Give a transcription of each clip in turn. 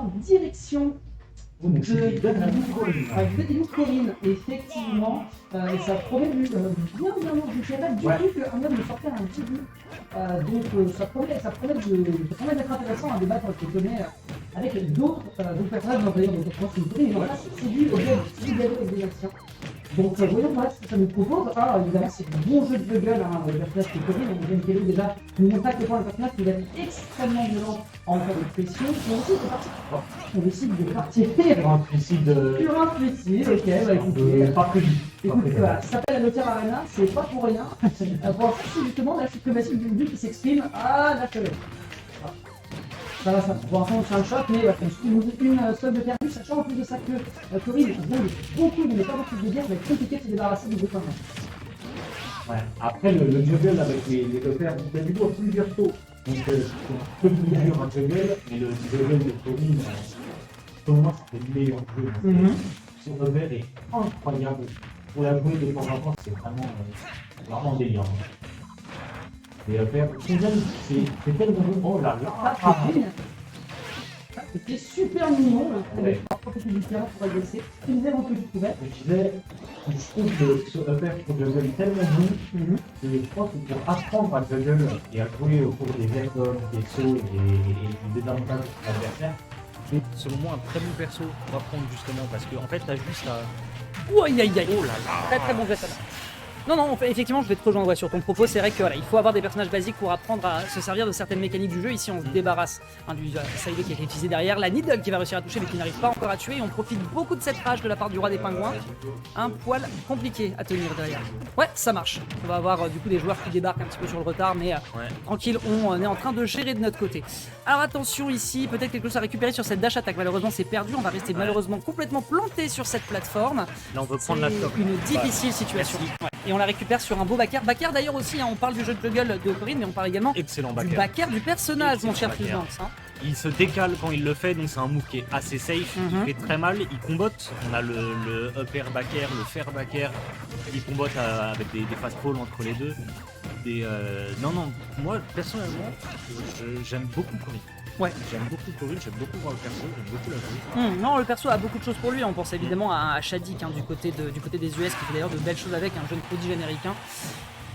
maintenant direction de Corinne. Effectivement, ça promet bien manger. Je savais pas du tout qu'un homme me sortait un petit bout. Donc ça promet d'être intéressant à débattre entre guillemets avec d'autres personnages d'ailleurs. Donc je pense que Corinne, voilà, c'est lui au dialogue avec des actions. Donc voyons voir ce que ça nous propose. Ah, évidemment, c'est un bon jeu de gueule, hein, le personnage qui est Corinne. On vient de Kelly déjà nous montrer à quel point le personnage peut être extrêmement violent en cas de pression. Mais aussi, c'est parti. On décide de partir. Pour un suicide. Sur un suicide, ok, bah écoutez. Pas prévu. Écoute, voilà, ça s'appelle la Notaire Arena, c'est pas pour rien. Pour c'est justement la suprématie du dieu qui s'exprime à la chevelle. Ça va, ça. Pour l'instant, c'est un choc, mais une seule de perdu, sachant en plus de ça que Corinne roule beaucoup, mais pas beaucoup de dégâts, ça va être compliqué de se débarrasser du groupe. Ouais. Après, le juggle avec les opères, il y a du coup plusieurs taux. Donc, c'est un peu plus dur un juggle, mais le juggle de Corinne, pour moi, c'était le meilleur jeu. Son opère est incroyable. Pour la jouer de temps en temps, c'est vraiment délirant. Les opères, c'est tellement bon. Oh là là! C'était super mignon, Ouais. parfois c'était différent pour agresser. Tu disais un peu du couvert. Je trouve que sur opère, il faut que le jeu est tellement bon. Et je pense que pour apprendre à juggle et à jouer au cours des airs des sauts et des avantages de l'adversaire, C'est selon moi un très bon perso pour apprendre justement parce que en fait t'as juste à. Ouh, aïe aïe aïe. Oh là là. Très très bon geste. Non, non, effectivement, je vais te rejoindre sur ton propos. C'est vrai que voilà, il faut avoir des personnages basiques pour apprendre à se servir de certaines mécaniques du jeu. Ici, on se débarrasse du Saïdé qui a été utilisé derrière, la Needle qui va réussir à toucher mais qui n'arrive pas encore à tuer. Et on profite beaucoup de cette rage de la part du roi des pingouins. Un poil compliqué à tenir derrière. Ouais, ça marche. On va avoir du coup des joueurs qui débarquent un petit peu sur le retard, mais tranquille, on est en train de gérer de notre côté. Alors attention ici, peut-être quelque chose à récupérer sur cette dash attack. Malheureusement, c'est perdu. On va rester malheureusement complètement planté sur cette plateforme. Là on veut prendre la top. Une difficile situation. Ouais. Et on la récupère sur un beau backer. Backer d'ailleurs aussi, hein, on parle du jeu de juggle de Corinne, mais on parle également Excellent du backer. backer du personnage, mon cher Excellent Fulgence. Hein. Il se décale quand il le fait, donc c'est un move qui est assez safe. Il fait très mal, il combotte. On a le upper backer, le fair backer. Il combotte avec des fast falls entre les deux. Non, moi personnellement, j'aime beaucoup Corinne. Ouais. J'aime beaucoup Corinne, j'aime beaucoup voir le perso, j'aime beaucoup la jouer. Non, le perso a beaucoup de choses pour lui. On pense évidemment à Shadik hein, du côté des US, qui fait d'ailleurs de belles choses avec, un jeune prodige américain.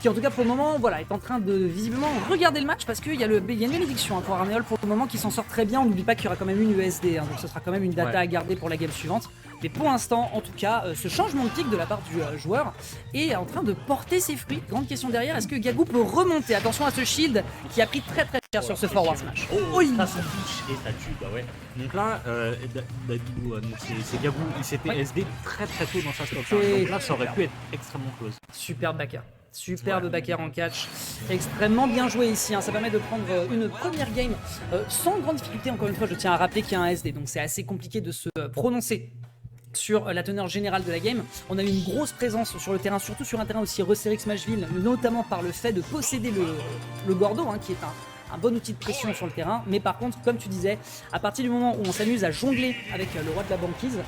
Qui en tout cas pour le moment voilà, est en train de visiblement regarder le match parce qu'il y a une bénédiction hein, pour Arneol pour le moment qui s'en sort très bien. On n'oublie pas qu'il y aura quand même une USD, hein, donc ce sera quand même une data à garder pour la game suivante. Mais pour l'instant, en tout cas, ce changement de pick de la part du joueur est en train de porter ses fruits. Grande question derrière, est-ce que Gagou peut remonter? Attention à ce shield qui a pris très très cher sur ce forward smash. Ça touche et ça tue, bah ouais. Donc là, c'est Gabou, il s'était SD très très tôt dans sa stop. Donc là, ça aurait pu être extrêmement close. Superbe backer. Superbe backer en catch, extrêmement bien joué ici, hein. Ça permet de prendre une première game sans grande difficulté. Encore une fois, je tiens à rappeler qu'il y a un SD, donc c'est assez compliqué de se prononcer sur la teneur générale de la game. On a eu une grosse présence sur le terrain, surtout sur un terrain aussi resserré que Smashville, notamment par le fait de posséder le Gordo, hein, qui est un bon outil de pression sur le terrain. Mais par contre, comme tu disais, à partir du moment où on s'amuse à jongler avec le roi de la banquise,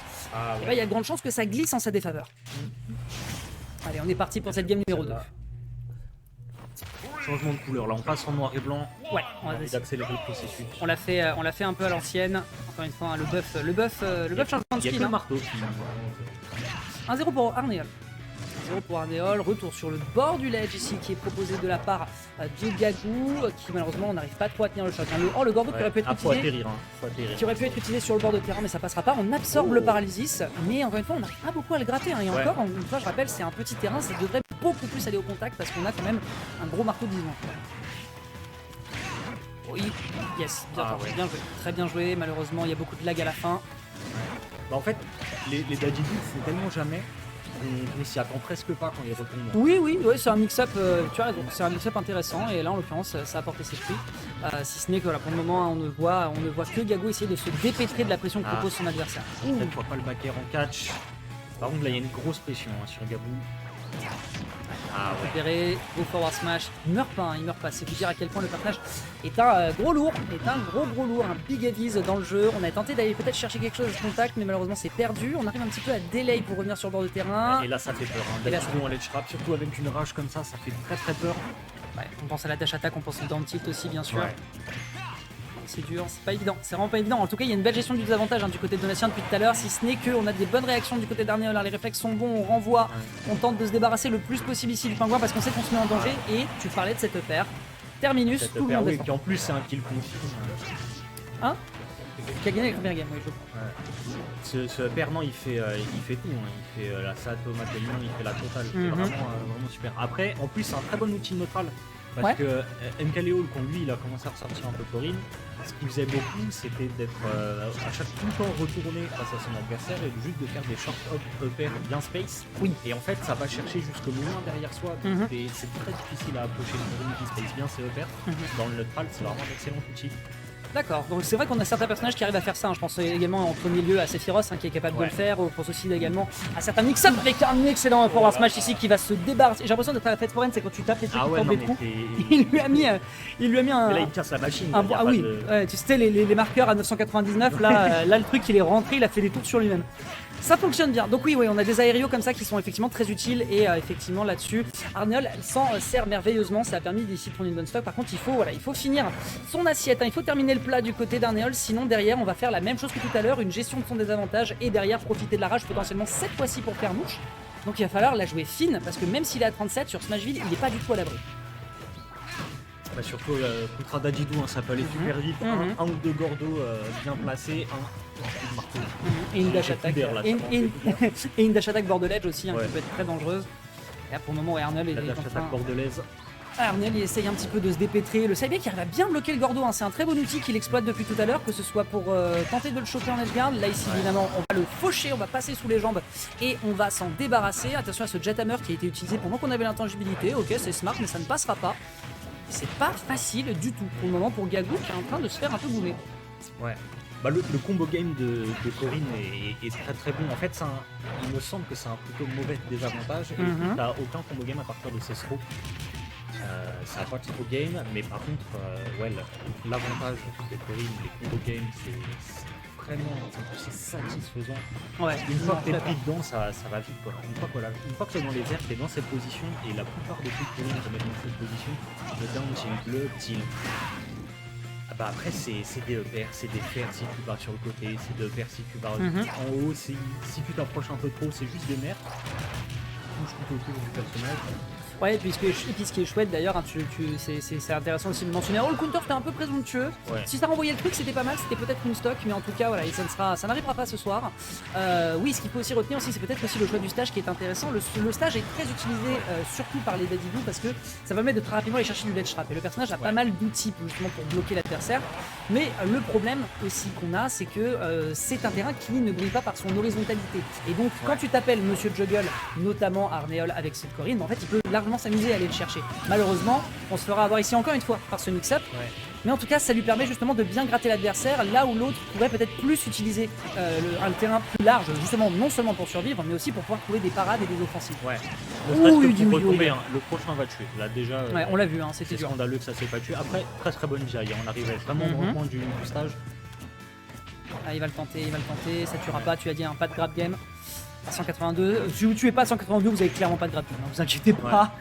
il y a de grandes chances que ça glisse en sa défaveur. Allez, on est parti pour cette game numéro 2. Changement de couleur, là on passe en noir et blanc. Ouais, on va d'accélérer le processus. On l'a fait un peu à l'ancienne. Encore une fois, hein, le buff changement de Il y a skin. que le Hein. marteau. 1-0 pour Arneol. 1-0 pour Arneol. Retour sur le bord du ledge ici qui est proposé de la part de Gagou, qui malheureusement n'arrive pas trop à tenir le choc. Hein. Le Gordo qui aurait pu être faut utilisé. atterrir, hein. Faut atterrir. Qui aurait pu être utilisé sur le bord de terrain, mais ça passera pas. On absorbe le paralysis, mais encore une fois, on n'arrive pas beaucoup à le gratter. Hein. Et encore, une fois, je rappelle, c'est un petit terrain, ça devrait beaucoup plus aller au contact parce qu'on a quand même un gros marteau de 10 ans. Oui, yes, bien joué, très bien joué. Malheureusement, il y a beaucoup de lag à la fin. Bah en fait, les Daddy c'est tellement jamais qu'on s'y attend presque pas quand ils retombent. Oui, c'est un mix-up, tu as raison, c'est un mix-up intéressant et là en l'occurrence ça a porté ses fruits. Si ce n'est que voilà, pour le moment on ne voit que Gagou essayer de se dépêtrer de la pression que propose son adversaire. Cette fois pas le backer en catch. Par contre là il y a une grosse pression hein, sur Gabou. Récupéré, go forward smash, il meurt pas, c'est vous dire à quel point le personnage est un gros lourd, gros lourd, un big heavies dans le jeu. On a tenté d'aller peut-être chercher quelque chose de contact, mais malheureusement c'est perdu. On arrive un petit peu à delay pour revenir sur le bord de terrain. Et là ça fait peur, hein. D'être en ledge trap, surtout avec une rage comme ça fait très peur. Ouais, on pense à la dash attack, on pense au down tilt aussi bien sûr. c'est dur, c'est pas évident, c'est vraiment pas évident. En tout cas, il y a une belle gestion du désavantage du côté de Donatien depuis tout à l'heure, si ce n'est qu'on a des bonnes réactions du côté d'Arnéol, les réflexes sont bons, on renvoie, on tente de se débarrasser le plus possible ici du pingouin parce qu'on sait qu'on se met en danger. Et tu parlais de cette paire, terminus, Cette tout le paire, monde oui, défend. qui en plus c'est un kill confirme. Hein qui a gagné la première game, oui, je crois. Ce paire, non, il fait tout. Hein. Il fait la Sato, Matellion, il fait la totale. C'est vraiment super. Après, en plus, c'est un très bon outil de neutral. Parce que MKLeo, contre lui, il a commencé à ressortir un peu Corinne. Ce qu'il faisait beaucoup, c'était d'être à chaque tout le temps retourné face à son adversaire et juste de faire des short upper bien space. Oui. Et en fait, ça va chercher jusque loin derrière soi. Et c'est très difficile à approcher une Corinne qui space bien ses repères. Dans le neutral, c'est vraiment un excellent outil. D'accord, donc c'est vrai qu'on a certains personnages qui arrivent à faire ça. Hein. Je pense également en premier lieu à Sephiroth qui est capable de le faire. Je pense aussi également à certains mix-up avec un excellent Forward Smash ici qui va se débarrasser. J'ai l'impression d'être à la fête foraine, c'est quand tu tapes les trucs qui tombent des trous. Il lui a mis un. Mais là, il casse la machine. Ah oui, tu sais, les marqueurs à 999, là, le truc il est rentré, il a fait des tours sur lui-même. Ça fonctionne bien. Donc oui, on a des aérios comme ça qui sont effectivement très utiles et effectivement là-dessus, Arnéol s'en sert merveilleusement. Ça a permis d'ici de prendre une bonne stock. Par contre, il faut finir son assiette. Hein. Il faut terminer le plat du côté d'Arnéol. Sinon, derrière, on va faire la même chose que tout à l'heure, une gestion de son désavantage et derrière profiter de la rage potentiellement cette fois-ci pour faire mouche. Donc il va falloir la jouer fine parce que même s'il est à 37 sur Smashville, il n'est pas du tout à l'abri. Bah surtout contre Dadidou, ça peut aller super vite. Un ou deux Gordo bien placés, un marteau. Et une dash attack. Et une dash attack bordelaise aussi, qui peut être très dangereuse. Et là, pour le moment, Arnéol est la dash attack bordelaise. Arnéol il essaye un petit peu de se dépêtrer. Le Saibé qui arrive à bien bloquer le Gordo, c'est un très bon outil qu'il exploite depuis tout à l'heure, que ce soit pour tenter de le choper en edgeguard. Là ici évidemment on va le faucher, on va passer sous les jambes et on va s'en débarrasser. Attention à ce Jet Hammer qui a été utilisé pendant qu'on avait l'intangibilité. Ok, c'est smart mais ça ne passera pas. C'est pas facile du tout pour le moment pour Gagou qui est en train de se faire un peu bouler. Ouais. Bah le combo game de Corinne est très très bon. En fait, il me semble que c'est un plutôt mauvais désavantage. Et t'as aucun combo game à partir de ses throws. Ça n'a pas de throw game, mais par contre, l'avantage de Corinne, les combo games, c'est vraiment c'est satisfaisant. Ouais, une fois que t'es pris dedans, ça va vite quoi. Une fois que t'es dans les airs, t'es dans cette position, et la plupart des trucs Corinne te mettent dans cette position, le down tilt, le tilt. Bah après c'est des EPR, c'est des fers si tu vas sur le côté, c'est des EPR si tu vas en haut, si tu t'approches un peu trop, c'est juste des merdes. Touche tout autour du personnage. Ouais, et puis ce qui est chouette d'ailleurs, c'est intéressant aussi de mentionner. Oh, le counter c'était un peu présomptueux. Ouais. Si ça renvoyait le truc, c'était pas mal, c'était peut-être une stock, mais en tout cas, voilà, et ça n'arrivera pas ce soir. Oui, ce qu'il faut aussi retenir aussi, c'est peut-être aussi le choix du stage qui est intéressant. Le stage est très utilisé surtout par les Dadidou parce que ça permet de très rapidement aller chercher du ledge trap. Et le personnage a pas mal d'outils justement pour bloquer l'adversaire. Mais le problème aussi qu'on a, c'est que c'est un terrain qui ne brille pas par son horizontalité. Et donc, quand tu t'appelles Monsieur Juggle, notamment Arnéol avec cette Corinne, en fait, il peut largement s'amuser à aller le chercher. Malheureusement, on se fera avoir ici encore une fois par ce mix-up. Mais en tout cas, ça lui permet justement de bien gratter l'adversaire là où l'autre pourrait peut-être plus utiliser un terrain plus large, justement non seulement pour survivre, mais aussi pour pouvoir trouver des parades et des offensives. Ouais. Le prochain va tuer. Là déjà. On l'a vu, c'était dur. Scandaleux que ça s'est pas tué. Après, très bonne vieille. On arrivait vraiment au point du stage. Ah, il va le tenter, ça tuera pas. Tu as dit un pas de grab game. À 182, si vous tuez pas à 182, vous avez clairement pas de grab game, ne vous inquiétez pas.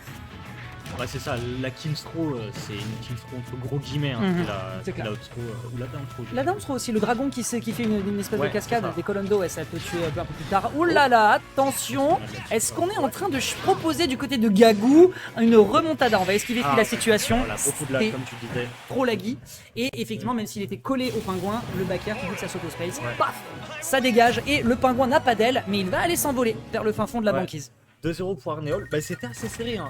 Ouais, c'est ça, la Kimstro, c'est une Kimstro entre gros guillemets, la Outstro ou la Downstro. La Downstro aussi, le dragon qui fait une espèce de cascade, des Colondo, ça peut tuer un peu plus tard. Ouh là là, attention, est-ce qu'on est en train de proposer du côté de Gagou une remontada? On va esquiver la situation. Voilà, beaucoup de lag, comme tu disais. Trop laggy. Et effectivement, même s'il était collé au pingouin, le backer qui dit que ça saute au space, paf, ça dégage et le pingouin n'a pas d'aile, mais il va aller s'envoler vers le fin fond de la banquise. 2-0 pour Arnéol, c'était assez serré.